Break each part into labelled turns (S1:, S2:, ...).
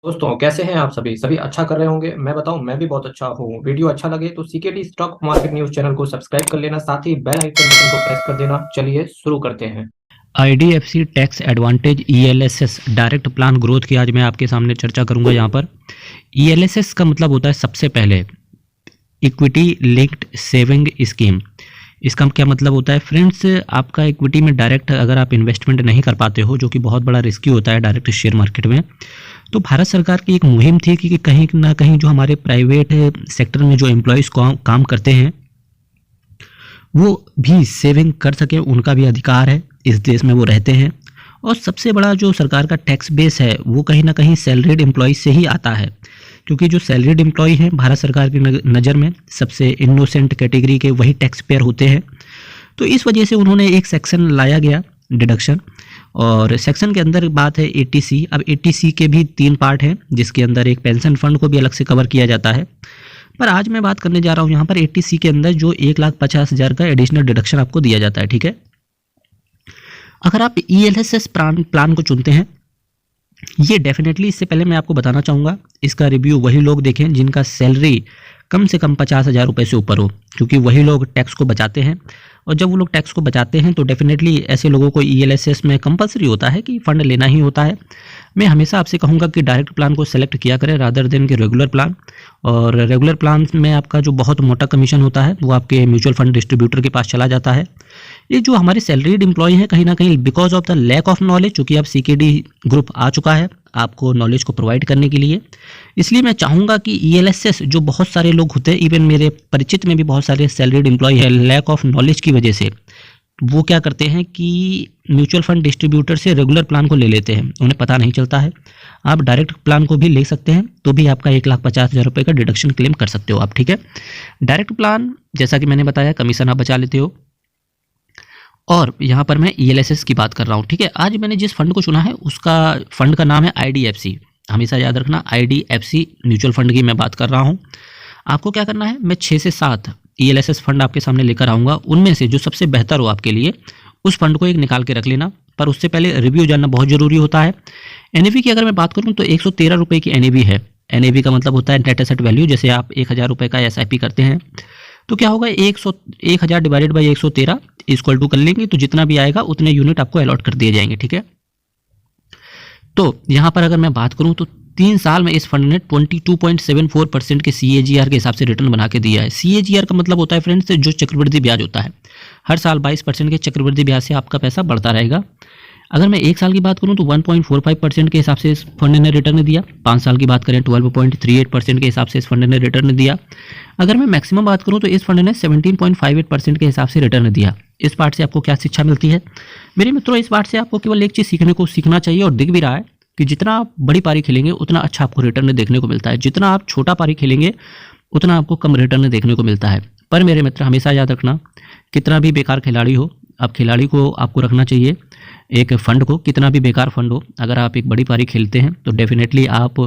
S1: दोस्तों कैसे हैं आप सभी सभी अच्छा कर रहे होंगे। मैं बताऊं, मैं भी बहुत अच्छा हूं। वीडियो अच्छा लगे तो CKD stock market news channel को सब्सक्राइब कर लेना, साथ ही बेल आइकन बटन को प्रेस कर देना। चलिए शुरू करते हैं।
S2: IDFC tax advantage ELSS direct plan growth की आज मैं आपके सामने चर्चा करूंगा। यहाँ पर ईएलएसएस का मतलब होता है सबसे पहले इक्विटी लिंक्ड सेविंग स्कीम। इसका क्या मतलब होता है फ्रेंड्स? आपका इक्विटी में डायरेक्ट अगर आप इन्वेस्टमेंट नहीं कर पाते हो, जो कि बहुत बड़ा रिस्की होता है डायरेक्ट शेयर मार्केट में, तो भारत सरकार की एक मुहिम थी कि कहीं ना कहीं जो हमारे प्राइवेट सेक्टर में जो एम्प्लॉयज़ काम करते हैं वो भी सेविंग कर सकें, उनका भी अधिकार है, इस देश में वो रहते हैं। और सबसे बड़ा जो सरकार का टैक्स बेस है वो कहीं ना कहीं सैलरीड एम्प्लॉय से ही आता है, क्योंकि जो सैलरीड एम्प्लॉय हैं भारत सरकार की नज़र में सबसे इनोसेंट कैटेगरी के वही टैक्स पेयर होते हैं। तो इस वजह से उन्होंने एक सेक्शन लाया गया डिडक्शन, और सेक्शन के अंदर बात है एटीसी। अब एटीसी के भी 3 पार्ट हैं, जिसके अंदर एक पेंशन फंड को भी अलग से कवर किया जाता है। पर आज मैं बात करने जा रहा हूँ यहाँ पर एटीसी के अंदर जो 1,50,000 का एडिशनल डिडक्शन आपको दिया जाता है। ठीक है, अगर आप ईएलएसएस प्लान को चुनते हैं, ये डेफिनेटली, इससे पहले मैं आपको बताना चाहूँगा, इसका रिव्यू वही लोग देखें जिनका सैलरी कम से कम 50,000 रुपये से ऊपर हो, क्योंकि वही लोग टैक्स को बचाते हैं। और जब वो लोग टैक्स को बचाते हैं तो डेफिनेटली ऐसे लोगों को ईएलएसएस में कंपलसरी होता है कि फ़ंड लेना ही होता है। मैं हमेशा आपसे कहूँगा कि डायरेक्ट प्लान को सेलेक्ट किया करें रादर देन के रेगुलर प्लान। और रेगुलर प्लान में आपका जो बहुत मोटा कमीशन होता है वो आपके म्यूचुअल फंड डिस्ट्रीब्यूटर के पास चला जाता है। ये जो हमारे सैलरीड एम्प्लॉय हैं, कहीं ना कहीं because of the lack of knowledge, चूँकि अब सीकेडी ग्रुप आ चुका है आपको नॉलेज को प्रोवाइड करने के लिए, इसलिए मैं चाहूँगा कि ईएलएसएस जो बहुत सारे लोग होते हैं, इवन मेरे परिचित में भी बहुत सारे सैलरीड एम्प्लॉय है, लैक ऑफ नॉलेज की वजह से वो क्या करते हैं कि म्यूचुअल फंड डिस्ट्रीब्यूटर से रेगुलर प्लान को ले लेते हैं, उन्हें पता नहीं चलता है। आप डायरेक्ट प्लान को भी ले सकते हैं, तो भी आपका 1,50,000 रुपये का डिडक्शन क्लेम कर सकते हो आप। ठीक है, डायरेक्ट प्लान जैसा कि मैंने बताया कमीशन आप बचा लेते हो। और यहाँ पर मैं ईएलएसएस की बात कर रहा हूँ। ठीक है, आज मैंने जिस फंड को चुना है उसका फंड का नाम है आईडीएफसी। हमेशा याद रखना, आईडीएफसी म्यूचुअल फंड की मैं बात कर रहा हूँ। आपको क्या करना है, मैं 6 से 7 ईएलएसएस फंड आपके सामने लेकर आऊँगा, उनमें से जो सबसे बेहतर हो आपके लिए उस फंड को एक निकाल के रख लेना। पर उससे पहले रिव्यू जानना बहुत ज़रूरी होता है। एनएवी की अगर मैं बात करूँ तो 113 रुपये की एनएवी है। एनएवी का मतलब होता है नेट एसेट वैल्यू। जैसे आप 1,000 रुपये का एसआईपी करते हैं तो क्या होगा, 1,000 डिवाइडेड बाई 113 इक्वल टू कर लेंगे, तो जितना भी आएगा उतने यूनिट आपको अलॉट कर दिए जाएंगे। ठीक है, तो यहाँ पर अगर मैं बात करूँ तो 3 साल में इस फंड ने 22.74% के CAGR के हिसाब से रिटर्न बना के दिया है। CAGR का मतलब होता है फ्रेंड्स जो चक्रवृद्धि ब्याज होता है, हर साल 22% के चक्रवृद्धि ब्याज से आपका पैसा बढ़ता रहेगा। अगर मैं 1 साल की बात करूं तो 1.45% के हिसाब से इस फंड ने रिटर्न दिया। 5 साल की बात करें 12.38% के हिसाब से इस फंड ने रिटर्न दिया। अगर मैं मैक्सिमम बात करूं तो इस फंड ने 17.58% के हिसाब से रिटर्न दिया। इस पार्ट से आपको क्या शिक्षा मिलती है मेरे मित्रों? इस पार्ट से आपको केवल एक चीज़ सीखना चाहिए, और दिख भी रहा है कि जितना आप बड़ी पारी खेलेंगे उतना अच्छा आपको रिटर्न देखने को मिलता है, जितना आप छोटा पारी खेलेंगे उतना आपको कम रिटर्न देखने को मिलता है। पर मेरे मित्र हमेशा याद रखना, कितना भी बेकार खिलाड़ी हो, अब खिलाड़ी को आपको रखना चाहिए, एक फ़ंड को, कितना भी बेकार फंड हो, अगर आप एक बड़ी पारी खेलते हैं तो डेफिनेटली आप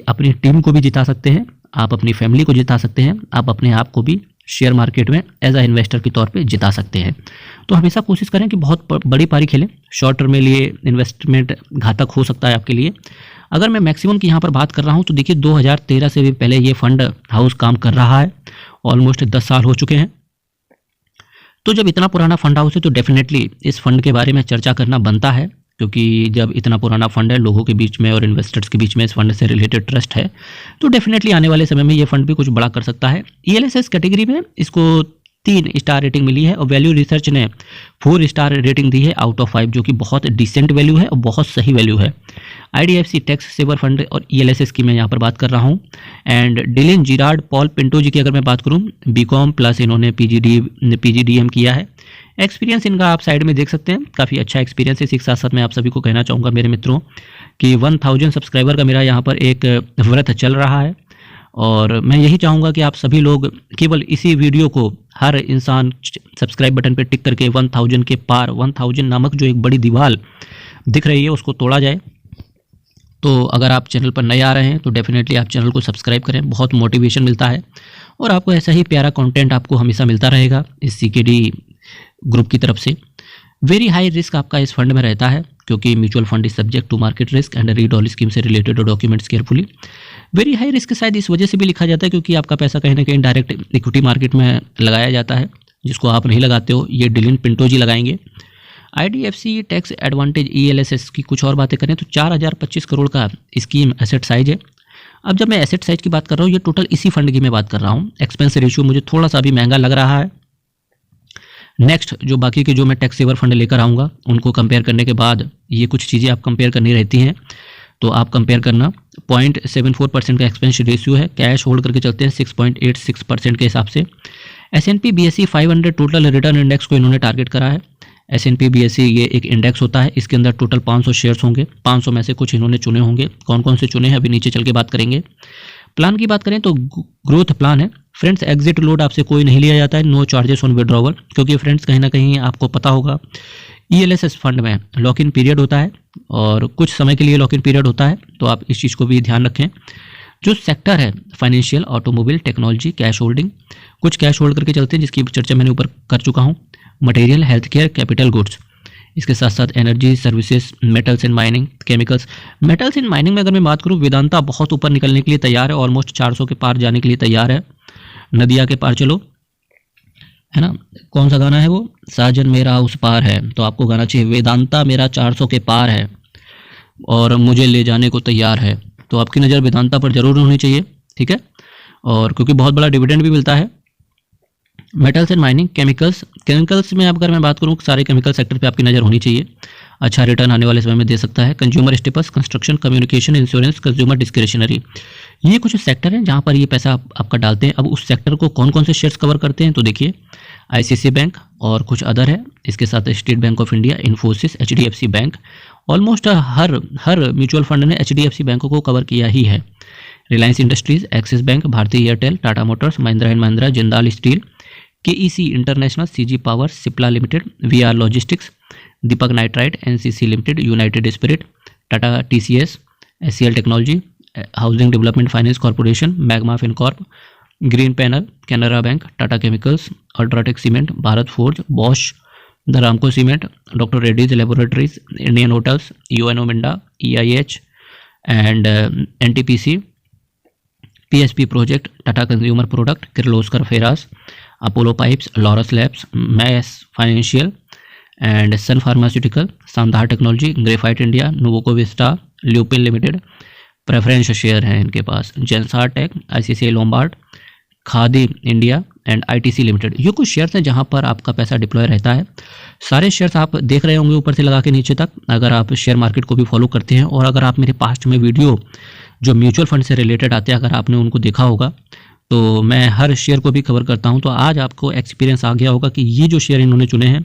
S2: अपनी टीम को भी जिता सकते हैं, आप अपनी फैमिली को जिता सकते हैं, आप अपने आप को भी शेयर मार्केट में एज अ इन्वेस्टर के तौर पे जिता सकते हैं। तो हमेशा कोशिश करें कि बहुत बड़ी पारी खेलें। शॉर्ट टर्म में लिए इन्वेस्टमेंट घातक हो सकता है आपके लिए। अगर मैं मैक्सिमम की यहाँ पर बात कर रहा हूँ तो देखिए 2013 से भी पहले ये फंड हाउस काम कर रहा है, ऑलमोस्ट 10 साल हो चुके हैं। तो जब इतना पुराना फंड हाउस है तो डेफिनेटली इस फंड के बारे में चर्चा करना बनता है, क्योंकि जब इतना पुराना फंड है, लोगों के बीच में और इन्वेस्टर्स के बीच में इस फंड से रिलेटेड ट्रस्ट है, तो डेफिनेटली आने वाले समय में ये फंड भी कुछ बड़ा कर सकता है। ईएलएसएस कैटेगरी में इसको 3 स्टार रेटिंग मिली है, और वैल्यू रिसर्च ने 4 स्टार रेटिंग दी है आउट ऑफ 5, जो कि बहुत डिसेंट वैल्यू है और बहुत सही वैल्यू है। आईडीएफसी टैक्स सेवर फंड और ईएलएसएस की मैं यहाँ पर बात कर रहा हूँ। एंड डिलिन जिरार्ड पॉल पिंटो जी की अगर मैं बात करूँ, बीकॉम प्लस इन्होंने पीजीडीएम किया है। एक्सपीरियंस इनका आप साइड में देख सकते हैं, काफ़ी अच्छा एक्सपीरियंस है। इसी के साथ साथ मैं आप सभी को कहना चाहूँगा मेरे मित्रों कि 1000 सब्सक्राइबर का मेरा यहाँ पर एक व्रत चल रहा है, और मैं यही चाहूँगा कि आप सभी लोग केवल इसी वीडियो को, हर इंसान सब्सक्राइब बटन पर टिक करके 1000 के पार, 1000 नामक जो एक बड़ी दीवार दिख रही है उसको तोड़ा जाए। तो अगर आप चैनल पर नए आ रहे हैं तो डेफिनेटली आप चैनल को सब्सक्राइब करें, बहुत मोटिवेशन मिलता है, और आपको ऐसा ही प्यारा कंटेंट आपको हमेशा मिलता रहेगा इस सीकेडी ग्रुप की तरफ से। वेरी हाई रिस्क आपका इस फंड में रहता है, क्योंकि mutual fund is subject to market risk and read all scheme से related documents carefully. Very high risk शायद इस वजह से भी लिखा जाता है क्योंकि आपका पैसा कहीं ना कहीं डायरेक्ट इक्विटी मार्केट में लगाया जाता है, जिसको आप नहीं लगाते हो, ये डिलिन पिंटो जी लगाएंगे। IDFC टैक्स एडवांटेज ELSS की कुछ और बातें करें तो 4025 करोड़ का स्कीम एसेट साइज है। अब जब मैं एसेट साइज की बात कर रहा हूँ, ये टोटल इसी फंड की मैं बात कर रहा हूँ। एक्सपेंस रेशियो मुझे थोड़ा सा भी महंगा लग रहा है। नेक्स्ट जो बाकी के जो मैं टैक्स सेवर फंड लेकर आऊँगा उनको कंपेयर करने के बाद ये कुछ चीज़ें आप कंपेयर करनी रहती हैं, तो आप कंपेयर करना। 0.74% का एक्सपेंस रेशियो है, कैश होल्ड करके चलते हैं 6.86% के हिसाब से। S&P BSE 500 total return index को इन्होंने टारगेट करा है। S&P BSE ये एक इंडेक्स होता है, इसके अंदर टोटल 500 शेयर्स होंगे, 500 में से कुछ इन्होंने चुने होंगे। कौन कौन से चुने हैं अभी नीचे चल के बात करेंगे। प्लान की बात करें तो ग्रोथ प्लान है फ्रेंड्स। एग्जिट लोड आपसे कोई नहीं लिया जाता है, नो चार्जेस ऑन विड्रॉवल, क्योंकि फ्रेंड्स कहीं ना कहीं आपको पता होगा ELSS फंड में लॉक इन पीरियड होता है और कुछ समय के लिए लॉक इन पीरियड होता है, तो आप इस चीज़ को भी ध्यान रखें। जो सेक्टर है financial, automobile, technology, cash holding, कुछ कैश होल्ड करके चलते हैं जिसकी चर्चा मैंने ऊपर कर चुका हूँ। Material, health care, capital goods, इसके साथ साथ energy services, metals and mining, chemicals. Metals and mining में अगर मैं बात करूँ, वेदांता बहुत ऊपर निकलने के लिए तैयार है, ऑलमोस्ट 400 के पार जाने के लिए तैयार है। नदिया के पार चलो, है ना, कौन सा गाना है वो, साजन मेरा उस पार है, तो आपको गाना चाहिए वेदांता मेरा 400 के पार है और मुझे ले जाने को तैयार है, तो आपकी नज़र वेदांता पर जरूर होनी चाहिए, ठीक है। और क्योंकि बहुत बड़ा डिविडेंड भी मिलता है। मेटल्स एंड माइनिंग, केमिकल्स में अगर मैं बात करूँ, सारे केमिकल सेक्टर पे आपकी नज़र होनी चाहिए, अच्छा रिटर्न आने वाले समय में दे सकता है। Consumer staples, construction, communication, insurance, consumer discretionary, ये कुछ सेक्टर हैं जहाँ पर ये पैसा आपका डालते हैं। अब उस सेक्टर को कौन कौन से शेयर्स कवर करते हैं, तो देखिए ICICI बैंक और कुछ अदर है, इसके साथ state bank of India, Infosys, HDFC bank. Almost her mutual fund ने HDFC बैंक को कवर किया ही है। रिलायंस इंडस्ट्रीज, एक्सिस बैंक, भारतीय Airtel, Tata Motors, Mahindra and Mahindra, Jindal steel, KEC international, CG power, Cipla limited, VR logistics, Deepak nitrite, NCC limited, United spirit, Tata TCS, SCL technology, housing development finance corporation, magma Fincorp, green panel, Canara bank, Tata chemicals, UltraTech cement, Bharat forge, Bosch, the Ramco cement, doctor Reddy's laboratories, Indian hotels, UNO Minda, EIH and NTPC, PSP project, Tata consumer product, Kirloskar ferrous, Apollo pipes, Laurus labs, MAS financial and Sun pharmaceutical, शानदार technology, graphite India, Nuvoco Vista, Lupin limited, preference share हैं इनके पास, Zensar tech, ICICI Lombard, Khadi India and ITC limited. ये कुछ shares हैं जहां पर आपका पैसा डिप्लॉय रहता है। सारे शेयर्स आप देख रहे होंगे ऊपर से लगा के नीचे तक, अगर आप शेयर मार्केट को भी फॉलो करते हैं और अगर आप मेरे पास्ट में वीडियो जो म्यूचुअल फंड से रिलेटेड आते हैं अगर आपने उनको देखा होगा, तो मैं हर शेयर को भी कवर करता हूं। तो आज आपको एक्सपीरियंस आ गया होगा कि ये जो शेयर इन्होंने चुने हैं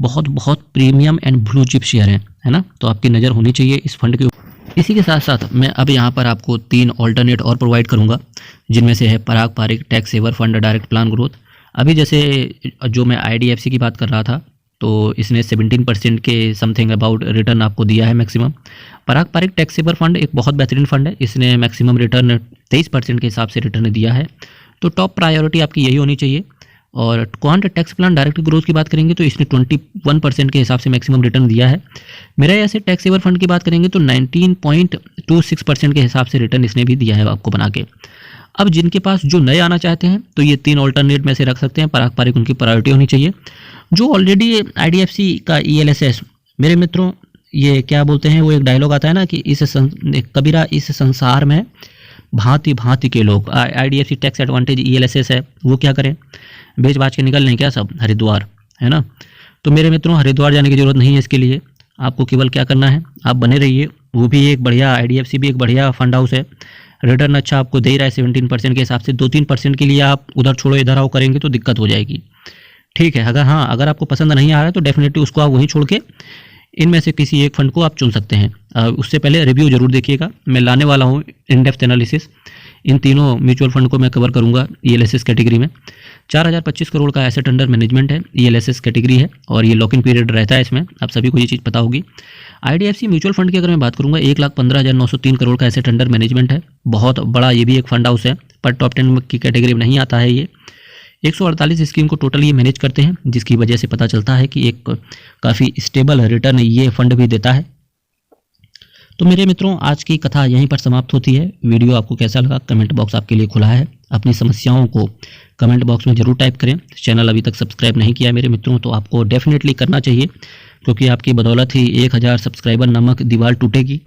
S2: बहुत बहुत premium and blue chip share हैं, है ना, तो आपकी नज़र होनी चाहिए इस फंड के ऊपर। इसी के साथ साथ मैं अब यहाँ पर आपको 3 ऑल्टरनेट और प्रोवाइड करूँगा, जिनमें से है Parag Parikh tax saver fund direct plan growth. अभी जैसे जो मैं IDFC की बात कर रहा था, तो इसने 17% के समथिंग अबाउट रिटर्न आपको दिया है मैक्सिमम। पराग पारिक टैक्स सेवर फंड एक बहुत बेहतरीन फंड है, इसने मैक्सिमम रिटर्न 23% के हिसाब से रिटर्न दिया है, तो टॉप प्रायोरिटी आपकी यही होनी चाहिए। और quant tax plan direct growth की बात करेंगे तो इसने 21% के हिसाब से मैक्सिमम रिटर्न दिया है। मेरा ऐसे टैक्स सेवर फंड की बात करेंगे तो 19.26% के हिसाब से रिटर्न इसने भी दिया है आपको बना के। अब जिनके पास जो नए आना चाहते हैं तो ये 3 ऑल्टरनेट में से रख सकते हैं, पराग पारिक उनकी प्रायोरिटी होनी चाहिए। जो ऑलरेडी IDFC का ELSS, मेरे मित्रों ये क्या बोलते हैं, वो एक डायलॉग आता है ना कि कबीरा इस संसार में भांति भांति के लोग। IDFC टैक्स एडवांटेज ELSS है, वो क्या करें, बेच बाज के निकल लें क्या सब हरिद्वार, है ना। तो मेरे मित्रों हरिद्वार जाने की जरूरत नहीं है इसके लिए, आपको केवल क्या करना है, आप बने रहिए। वो भी एक बढ़िया IDFC भी एक बढ़िया फंड हाउस है, रिटर्न अच्छा आपको दे रहा है 17% के हिसाब से। 2-3% के लिए आप उधर छोड़ो इधर आओ करेंगे तो दिक्कत हो जाएगी, ठीक है। अगर आपको पसंद नहीं आ रहा है तो डेफिनेटली उसको आप वहीं छोड़ के इनमें से किसी एक फंड को आप चुन सकते हैं। उससे पहले रिव्यू जरूर देखिएगा, मैं लाने वाला हूँ इन डेप्थ एनालिसिस। इन तीनों म्यूचुअल फंड को मैं कवर करूंगा ELSS कैटेगरी में। 4025 करोड़ का एसेट अंडर मैनेजमेंट है, ELSS कैटेगरी है और ये लॉक इन पीरियड रहता है इसमें, आप सभी को ये चीज़ पता होगी। IDFC म्यूचुअल फंड की अगर मैं बात करूंगा 1,15,903 करोड़ का एसेट अंडर मैनेजमेंट है, बहुत बड़ा ये भी एक फंड हाउस है, पर टॉप 10 की कैटेगरी में नहीं आता है ये। 148 स्कीम को टोटल ये मैनेज करते हैं, जिसकी वजह से पता चलता है कि एक काफ़ी स्टेबल रिटर्न ये फंड भी देता है। तो मेरे मित्रों, आज की कथा यहीं पर समाप्त होती है। वीडियो आपको कैसा लगा, कमेंट बॉक्स आपके लिए खुला है। अपनी समस्याओं को कमेंट बॉक्स में जरूर टाइप करें। चैनल अभी तक सब्सक्राइब नहीं किया मेरे मित्रों तो आपको डेफिनेटली करना चाहिए, क्योंकि आपकी बदौलत ही 1000 सब्सक्राइबर नामक दीवार टूटेगी।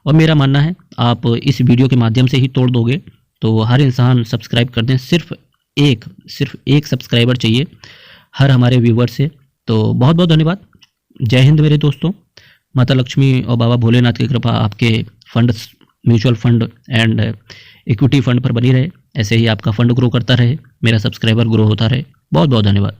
S2: और मेरा मानना है आप इस वीडियो के माध्यम से ही तोड़ दोगे। तो हर इंसान सब्सक्राइब कर दें, सिर्फ एक सब्सक्राइबर चाहिए हर हमारे व्यूवर से। तो बहुत बहुत धन्यवाद। जय हिंद मेरे दोस्तों। माता लक्ष्मी और बाबा भोलेनाथ की कृपा आपके fund, mutual fund and equity fund पर बनी रहे। ऐसे ही आपका फंड ग्रो करता रहे, मेरा सब्सक्राइबर ग्रो होता रहे। बहुत बहुत धन्यवाद।